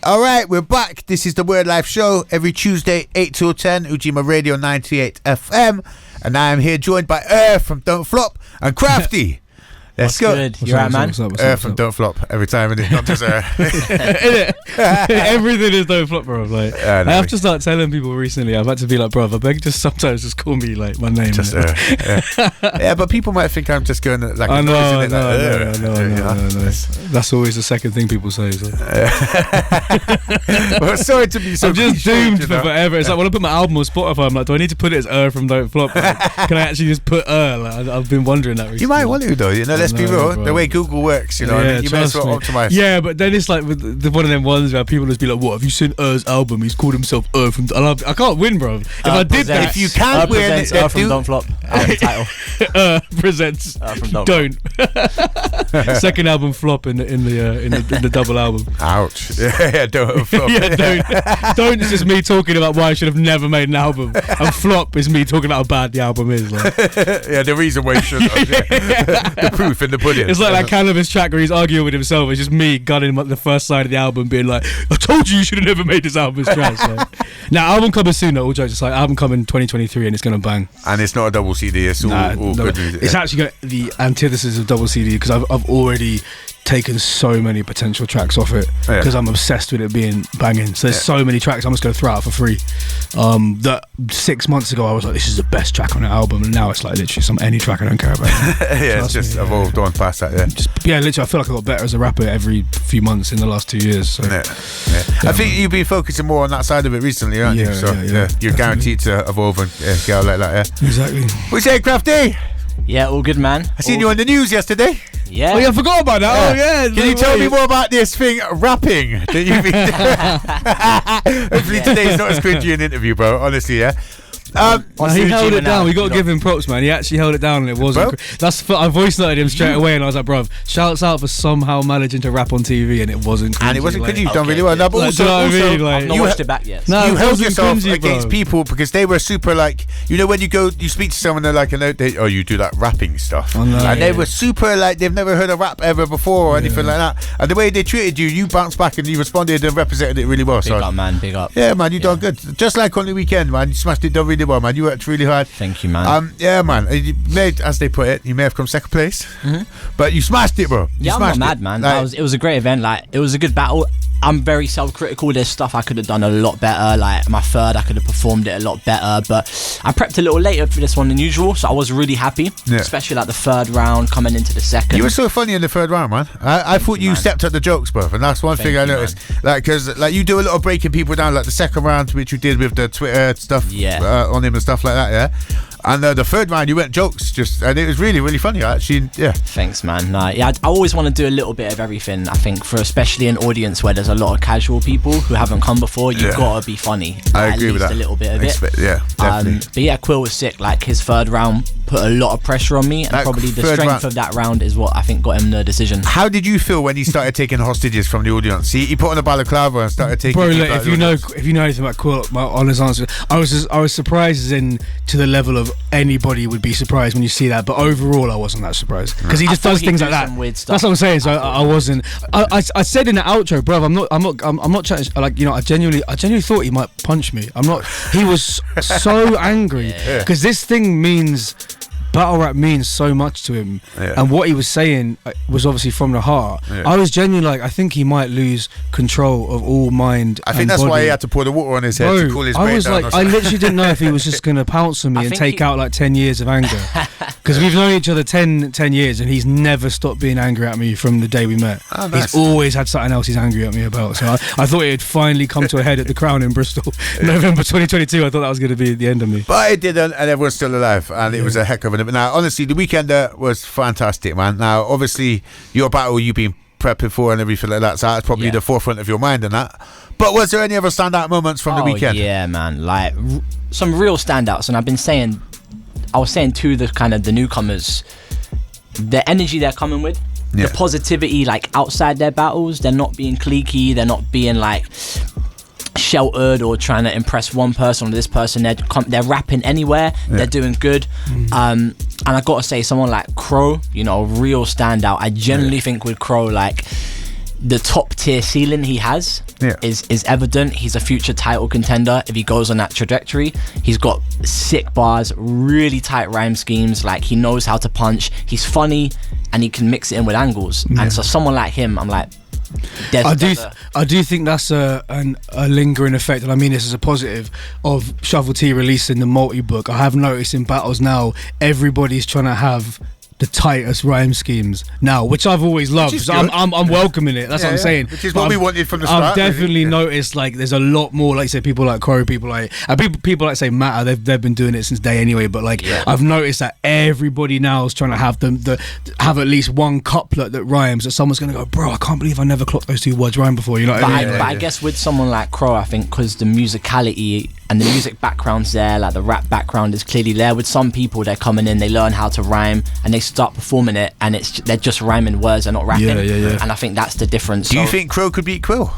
All right, we're back. This is the Word Life Show every Tuesday, 8 till 10, Ujima Radio 98 FM. And I am here joined by Eurgh from Don't Flop and Crafty. Let's go. Good. You're right, man. Eurgh from Don't Flop every time, and it's not just Everything is Don't Flop, bro. Like, I have to start telling people recently. I've had to be like, bro, I beg, just sometimes just call me like my name. Just yeah, but people might think I'm just going like. I know. That's always the second thing people say. So. Well, sorry to be so. I'm just doomed for forever. It's like when I put my album on Spotify, I'm like, do I need to put it as Eurgh from Don't Flop? Like, can I actually just put Eurgh? Like, I've been wondering that recently. You might want to though. You know, let's be real. Bro. The way Google works, you know, you may as well optimize. Yeah, but then it's like with one of them ones where people just be like, "What? Have you seen Eurgh's album? He's called himself Eurgh from." I can't win, bro. If I did that, if you can't win, Eurgh from Don't Flop. Title. Presents from Don't. Second album flop in the double album. Ouch. Yeah, Don't Flop. Yeah, Don't is just me talking about why I should have never made an album, and Flop is me talking about how bad the album is. Like. Yeah, the reason why you shouldn't have. The proof in the pudding. It's like that Cannabis track where he's arguing with himself. It's just me gunning the first side of the album, being like, "I told you should have never made this album." It's trash. Like. Now, album coming soon. Though, all jokes aside, album coming 2023, and it's gonna bang. And it's not a double CD. It's all good music. It's actually the antithesis of double CD because I've already taken so many potential tracks off it because I'm obsessed with it being banging. So there's so many tracks I'm just gonna throw out for free. That 6 months ago I was like, this is the best track on the album, and now it's like literally any track I don't care about. Yeah, it's just evolved on past that. Yeah, literally I feel like I got better as a rapper every few months in the last 2 years. So. Yeah. I think you've been focusing more on that side of it recently, aren't you? So you're guaranteed to evolve and get out like that. Yeah, exactly. What you say, Crafty? Yeah, all good, man. I seen you on the news yesterday. Yeah. Oh yeah, I forgot about that. Oh yeah. Can you tell me more about this thing, rapping, that you've been doing? Hopefully today's not as cringy an interview, bro. Honestly, yeah. He held it down. We got to give him props, man. He actually held it down, and it wasn't. I voice noted him straight away, and I was like, "Bruv, shouts out for somehow managing to rap on TV, and it wasn't cringy." And it wasn't cringy. You've done really well. No, but also, I've not watched it back yet. No, you held yourself against people because they were super like, you know, when you speak to someone, they're like, you do that rapping stuff, and they were super like they've never heard a rap ever before or anything like that. And the way they treated you, you bounced back and you responded and represented it really well. Big up, man. Big up. Yeah, man, you done good. Just like on the weekend, man. You smashed it done really well, man. You worked really hard. Thank you, man. Yeah, man. You made, as they put it, you may have come second place, but you smashed it, bro. I'm not mad, man. It was a great event. Like, it was a good battle. I'm very self-critical. There's stuff I could have done a lot better. Like my third, I could have performed it a lot better, but I prepped a little later for this one than usual, so I was really happy. Especially like the third round coming into the second. You were so funny in the third round, man. I thought you stepped up the jokes, bro, and that's one thing I noticed. Man. Like, because like you do a lot of breaking people down, like the second round, which you did with the Twitter stuff on him and stuff like that, yeah. And the third round, you went jokes, and it was really, really funny, actually. Yeah. Thanks, man. I always want to do a little bit of everything. I think for especially an audience where there's a lot of casual people who haven't come before, you've got to be funny. I agree with that. A little bit of it. Yeah, definitely. But yeah, Quill was sick. Like his third round put a lot of pressure on me, and probably the strength of that round is what I think got him the decision. How did you feel when he started taking hostages from the audience? He put on a balaclava and started taking. Bro, look, if you know anything about Quill, my honest answer, I was surprised to the level of anybody would be surprised when you see that, but overall I wasn't that surprised because he just does things like that. That's what I'm saying. So I wasn't. I said in the outro, bro, I'm not chatting. Like, you know, I genuinely thought he might punch me. I'm not. He was so angry because this thing means. Battle rap means so much to him, and what he was saying was obviously from the heart. I was genuinely like, I think he might lose control of all mind. I think that's body. Why he had to pour the water on his head to cool his brain down. I literally didn't know if he was just going to pounce on me and take out like 10 years of anger, because we've known each other 10 years, and he's never stopped being angry at me from the day we met. Oh, nice. He's always had something else he's angry at me about. So I thought it had finally come to a head at the Crown in Bristol, November 2022. I thought that was going to be the end of me, but it didn't, and everyone's still alive, and it was a heck of an. Now, honestly, the weekend was fantastic, man. Now, obviously, your battle you've been prepping for and everything like that, so that's probably the forefront of your mind and that. But was there any other standout moments from the weekend? Yeah, man, like some real standouts. And I was saying to the newcomers, the energy they're coming with, the positivity, like outside their battles, they're not being cliquey, they're not being like sheltered or trying to impress one person or this person. They're rapping anywhere. They're doing good. And I gotta say, someone like Crow, you know, real standout. I genuinely think with Crow, like, the top tier ceiling he has is evident. He's a future title contender if he goes on that trajectory. He's got sick bars, really tight rhyme schemes. Like, he knows how to punch. He's funny, and he can mix it in with angles. And so someone like him, I'm like, I do think that's a lingering effect, and I mean this as a positive, of Shuffle T releasing the multi-book. I have noticed in battles now, everybody's trying to have the tightest rhyme schemes now, which I've always loved. So I'm welcoming it. That's what I'm saying. Which is what we wanted from the start. I've definitely noticed, like, there's a lot more, like you say, people like Corey, people like say Matter. They've been doing it since day anyway. But like, I've noticed that everybody now is trying to have have at least one couplet that rhymes. That someone's gonna go, bro, I can't believe I never clocked those 2 words rhyme before. You know what I mean? But I guess with someone like Crow, I think because the musicality and the music background's there, like the rap background is clearly there. With some people, they're coming in, they learn how to rhyme, and they start performing it, and they're just rhyming words, they're not rapping. And I think that's the difference. Do you think Crow could beat Quill?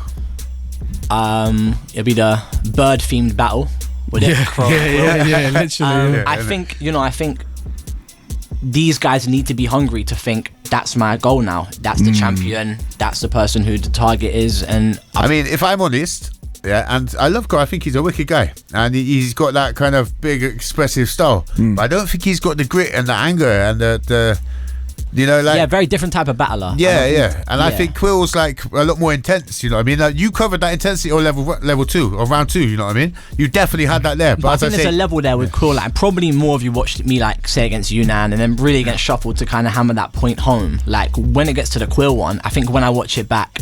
It'll be the bird themed battle, would it? Crow, literally. I think these guys need to be hungry to think, that's my goal now, that's the champion, that's the person who the target is. And I mean, if I'm honest, and I love Crow. I think he's a wicked guy, and he's got that kind of big, expressive style. But I don't think he's got the grit and the anger and the you know, like, very different type of battler. And I think Quill's like a lot more intense. You know what I mean? Like, you covered that intensity on level 2 or round 2. You know what I mean? You definitely had that there. But I think there's a level there with Quill. Like, probably more of you watched me, like, say against Yunnan, and then really against Shuffle to kind of hammer that point home. Like, when it gets to the Quill one, I think when I watch it back,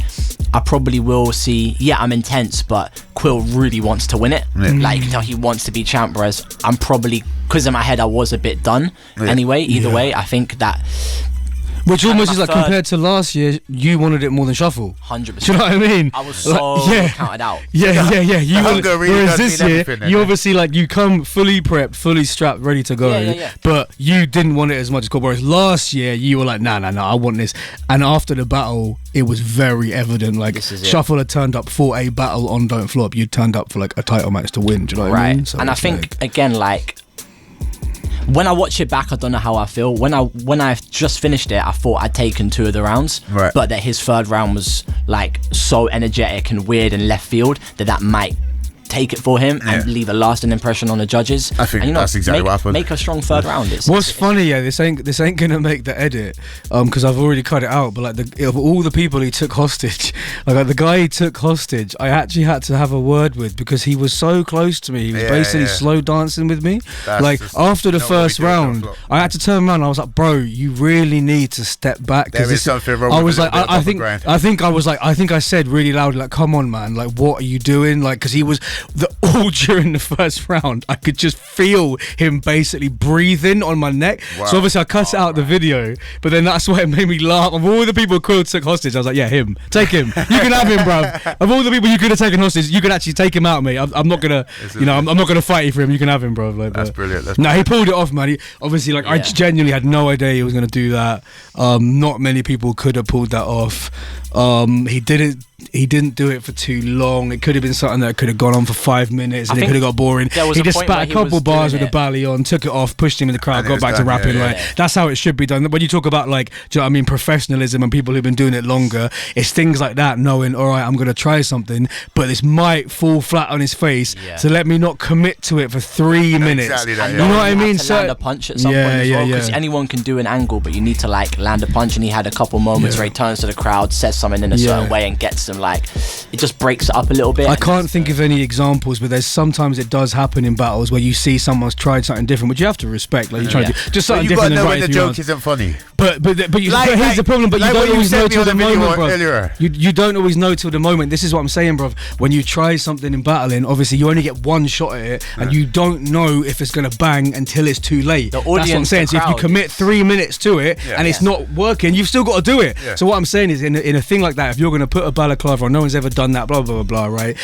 I probably will see, I'm intense, but Quill really wants to win it. Like, you can tell he wants to be champ, whereas I'm probably, because in my head I was a bit done anyway. Either way, I think that, which almost is like, compared to last year, you wanted it more than Shuffle. 100%. Do you know what I mean? I was so counted out. You whereas this year, you obviously, like, you come fully prepped, fully strapped, ready to go. But you didn't want it as much as Cole. Whereas last year, you were like, nah, I want this. And after the battle, it was very evident. Like, Shuffle had turned up for a battle on Don't Flop. You turned up for, like, a title match to win. Do you know what I mean? So, and I think, again, like, when I watch it back, I don't know how I feel. When I just finished it, I thought I'd taken 2 of the rounds, but that his third round was, like, so energetic and weird and left field that might take it for him and leave a lasting impression on the judges. I think that's exactly what happened. Make a strong third round. What's funny, this ain't gonna make the edit, because I've already cut it out. But like, of all the people he took hostage, like the guy he took hostage, I actually had to have a word with, because he was so close to me. He was basically slow dancing with me. Like, after the first round, I had to turn around. I was like, bro, you really need to step back. There is something wrong. I was like, I think I said really loudly, like, come on, man, like, what are you doing? Like, because he was. All during the first round, I could just feel him basically breathing on my neck. So obviously I cut out the video, but then that's why it made me laugh. Of all the people Quill took hostage, I was like, him. Take him. You can have him, bruv. Of all the people you could have taken hostage, you could actually take him out, mate. I'm not gonna, I'm not gonna fight you for him. You can have him, bruv. Like, that's brilliant. He pulled it off, man. He, obviously, like, I genuinely had no idea he was gonna do that. Not many people could have pulled that off. He didn't do it for too long. It could have been something that could have gone on for 5 minutes, and it could have got boring. He just spat a couple bars with the belly on, took it off, pushed him in the crowd, got back to rapping. That's how it should be done. When you talk about, like, do you know what I mean, professionalism and people who've been doing it longer, it's things like that, knowing, all right, I'm going to try something, but this might fall flat on his face, so let me not commit to it for 3 minutes. Exactly that, you know what I mean? So land a punch at some point as well, because anyone can do an angle, but you need to, like, land a punch. And he had a couple moments where he turns to the crowd, says something in a certain way, and gets them, like, it just breaks it up a little bit. I can't think of any examples, but there's sometimes it does happen in battles where you see someone's tried something different, which you have to respect. Like, you're trying to do just something different. You've got to know when the joke isn't funny. But here's the problem. But you don't always know till the moment, bro. You don't always know till the moment. This is what I'm saying, bro. When you try something in battling, obviously you only get one shot at it, and you don't know if it's gonna bang until it's too late. That's what I'm saying. So if you commit 3 minutes to it and it's not working, you've still got to do it. So what I'm saying is, in a thing like that, if you're gonna put a balaclava on, no one's ever done that, blah blah blah, right?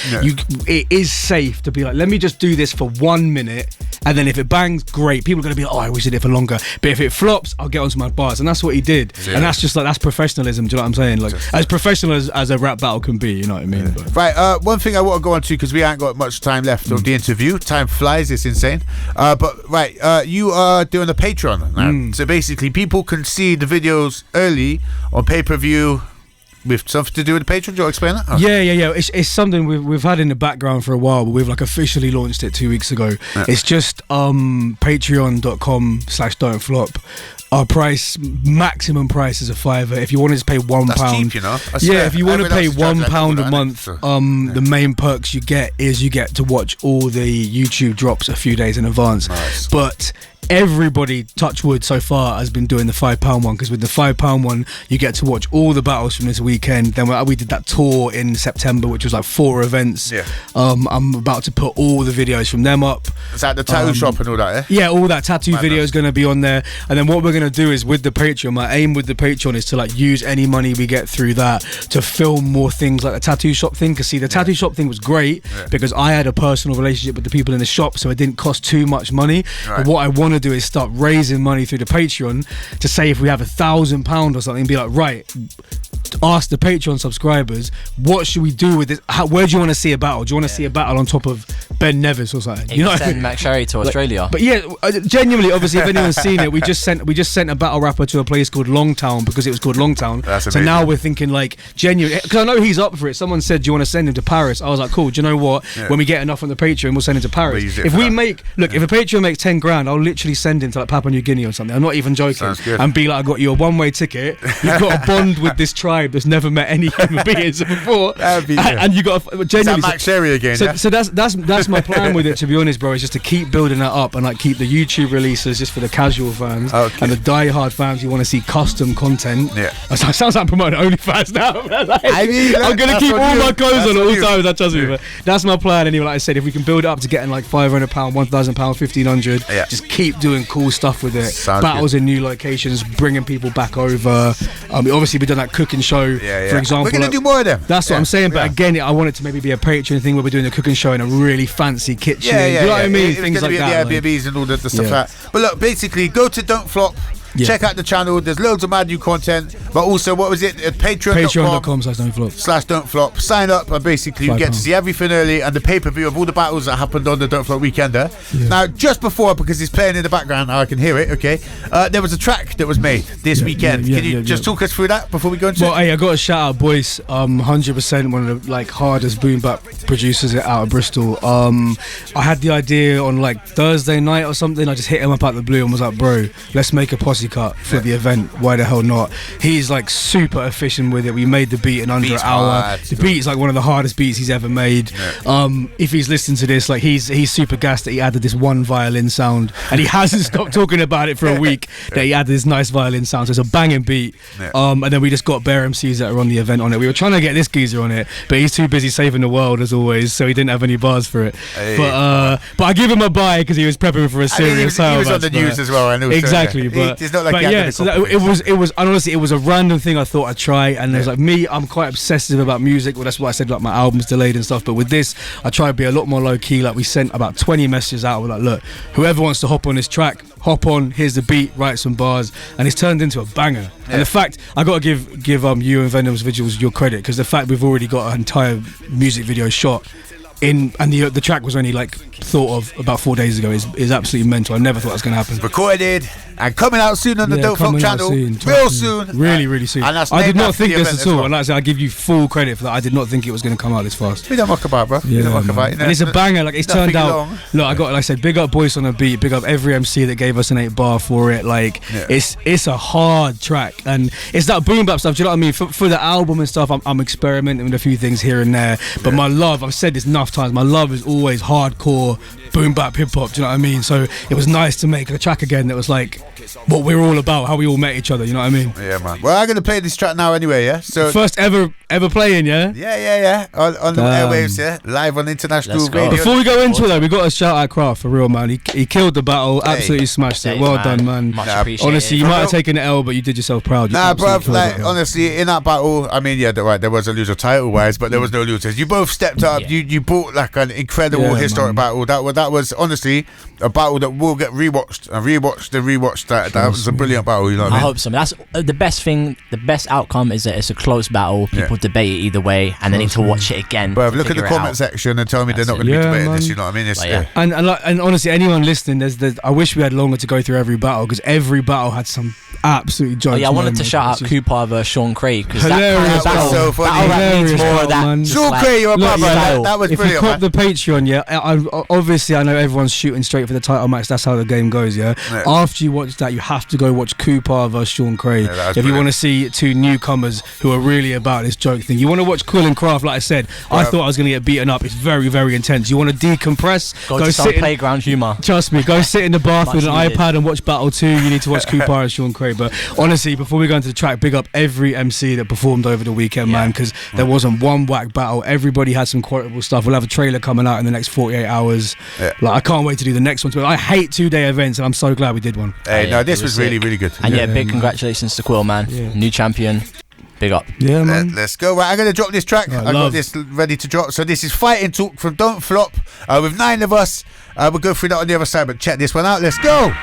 It is safe to be like, let me just do this for 1 minute, and then if it bangs, great. People are gonna be like, oh, I wish I did it for longer. But if it flops, I'll get onto my bars, and that's what he did. And that's just like, that's professionalism. Do you know what I'm saying? Like, as professional as a rap battle can be. You know what I mean? Right. One thing I want to go on to, because we ain't got much time left of the interview. Time flies. It's insane. But you are doing a Patreon. So basically, people can see the videos early on pay-per-view with something to do with the Patreon. Do you want to explain that? Yeah. It's something we've had in the background for a while, but we've like officially launched it 2 weeks ago. Yeah. It's just patreon.com/don'tflop. Our maximum price is a £5. If you wanted to pay £1, that's cheap, you know. If you want to pay £1 a month, the main perks you get is you get to watch all the YouTube drops a few days in advance. Nice. But everybody, touch wood, so far has been doing the £5 one, because with the £5 one you get to watch all the battles from this weekend. Then we did that tour in September, which was like 4 events. I'm about to put all the videos from them up. Is that the tattoo shop and all that? Yeah, all that tattoo video is going to be on there. And then what we're going to do is with the Patreon, my aim with the Patreon is to like use any money we get through that to film more things like the tattoo shop thing. Because see, the tattoo shop thing was great because I had a personal relationship with the people in the shop, so it didn't cost too much money. But what I want to do is start raising money through the Patreon to say if we have £1,000 or something, be like, right, ask the Patreon subscribers, what should we do with this? Where do you want to see a battle? Do you want to see a battle on top of Ben Nevis or something? You know, send Max Sherry to Australia. But yeah, genuinely, obviously, if anyone's seen it, we just sent a battle rapper to a place called Longtown because it was called Longtown. So now we're thinking like genuinely, because I know he's up for it. Someone said, do you want to send him to Paris? I was like, cool. Do you know what? When we get enough on the Patreon, we'll send him to Paris. If we make, look, if a Patreon makes 10 grand, I'll literally send him to like Papua New Guinea or something. I'm not even joking. And be like, I got you a one-way ticket. You've got a bond with this tribe that's never met any human beings before. And you got genuinely Max Sherry again. So that's my plan with it, to be honest, bro. Is just to keep building that up and like keep the YouTube releases just for the casual fans and the die-hard fans who want to see custom content. That sounds like promoting OnlyFans now. I'm gonna keep all my clothes on at all times. That trust me. But that's my plan anyway. Like I said, if we can build it up to getting like £500, £1,000, £1,500, just keep doing cool stuff with it. Battles in new locations, bringing people back over. Obviously we've done that cooking show, for example. We're gonna do more of them. That's what I'm saying. But again, I want it to maybe be a Patreon thing where we're doing a cooking show in a really fancy kitchen. You know what I mean? Things like that. The Airbnbs and all the stuff like that. But look, basically, go to Don't Flop. Check out the channel. There's loads of mad new content. But also, what was it? Patreon.com/don'tflop. Sign up and basically you get to see everything early and the pay-per-view of all the battles that happened on the Don't Flop weekender. Now, just before, because it's playing in the background, now I can hear it, there was a track that was made this weekend. Can you just talk us through that before we go into it? Well, hey, I got to shout out Boyce, 100% one of the like hardest boom bap producers out of Bristol. I had the idea on like Thursday night or something. I just hit him up out the blue and was like, bro, let's make a posse cut for the event. Why the hell not? He's like super efficient with it. We made the beat in under an hour. The beat's like one of the hardest beats he's ever made. If he's listening to this, like he's super gassed that he added this one violin sound, and he hasn't stopped talking about it for a week that he added this nice violin sound. So it's a banging beat. And then we just got bare MCs that are on the event on it. We were trying to get this geezer on it, but he's too busy saving the world as always, so he didn't have any bars for it. But I give him a bye because he was prepping for a serious he was on the news as well. I know. Exactly. It's not like so it was honestly, it was a random thing I thought I'd try, and there's like me, I'm quite obsessive about music. Well, that's why I said like my album's delayed and stuff, but with this I try to be a lot more low key. Like we sent about 20 messages out, we're like, look, whoever wants to hop on this track, hop on, here's the beat, write some bars, and it's turned into a banger. And the fact, I gotta give you and Venom's Vigils your credit, because the fact we've already got an entire music video shot and the track was only like thought of about 4 days ago is absolutely mental. I never thought that was going to happen. Recorded and coming out soon on the Don't Flop channel. Real soon. Really soon. And I did not think this at all. And like I said, I give you full credit for that. I did not think it was going to come out this fast. We don't muck about, bro. We don't muck about. And it's a banger. Like it's turned out. Look, I got, like I said, big up Boyce on a beat. Big up every MC that gave us an 8 bar for it. Like it's a hard track, and it's that boom bap stuff. Do you know what I mean? For the album and stuff, I'm experimenting with a few things here and there. But my love, I've said this enough times, my love is always hardcore boom bap hip hop. Do you know what I mean? So it was nice to make a track again that was like what we're all about, how we all met each other. You know what I mean? Yeah, man. Well, I'm gonna play this track now anyway. Yeah. So first ever playing. Yeah. Yeah. On the airwaves. Yeah. Live on international radio. Before we go into it, though, we got to shout out Craft for real, man. He killed the battle. Absolutely smashed it. Well done, man. Much appreciated. Honestly, you might have taken the L, but you did yourself proud. Nah, bruv. Like honestly, in that battle, I mean, yeah, right. There was a loser title wise, but there was no losers. You both stepped up. You brought built like an incredible historic battle. That was honestly a battle that will get rewatched and rewatched. That was a brilliant battle. You know what I mean? I hope so. That's the best thing. The best outcome is that it's a close battle. People debate it either way, and they need to watch it again. But look at the comment section and tell me they're not going to be debating this. You know what I mean? And honestly, anyone listening, I wish we had longer to go through every battle, because every battle had some absolutely jokes. I wanted to shout out Cooper versus Sean Craig, because hilarious. That was so funny. That needs more of that. Man. Sean Craig, your brother. That was brilliant. If you cop the Patreon, obviously I know everyone's shooting straight for the title match. That's how the game goes. After you watch that, you have to go watch Cooper versus Sean Craig. If you want to see two newcomers who are really about this joke thing. You want to watch Quill and Craft, like I said. I thought I was going to get beaten up. It's very, very intense. You want to decompress? Go to some playground humour. Trust me. Go sit in the bath with an iPad and watch Battle 2. You need to watch Cooper and Sean Craig. But honestly, before we go into the track, big up every MC that performed over the weekend, man, because there wasn't one whack battle. Everybody had some quotable stuff. We'll have a trailer coming out in the next 48 hours. Like, I can't wait to do the next one. I hate 2-day events, and I'm so glad we did one. Hey, no, this was really, really good. And big congratulations to Quill, man. New champion. Big up. Yeah, man. Let's go. Right, I'm going to drop this track. I got this ready to drop. So this is Fighting Talk from Don't Flop with 9 of us. We'll go through that on the other side, but check this one out. Let's go.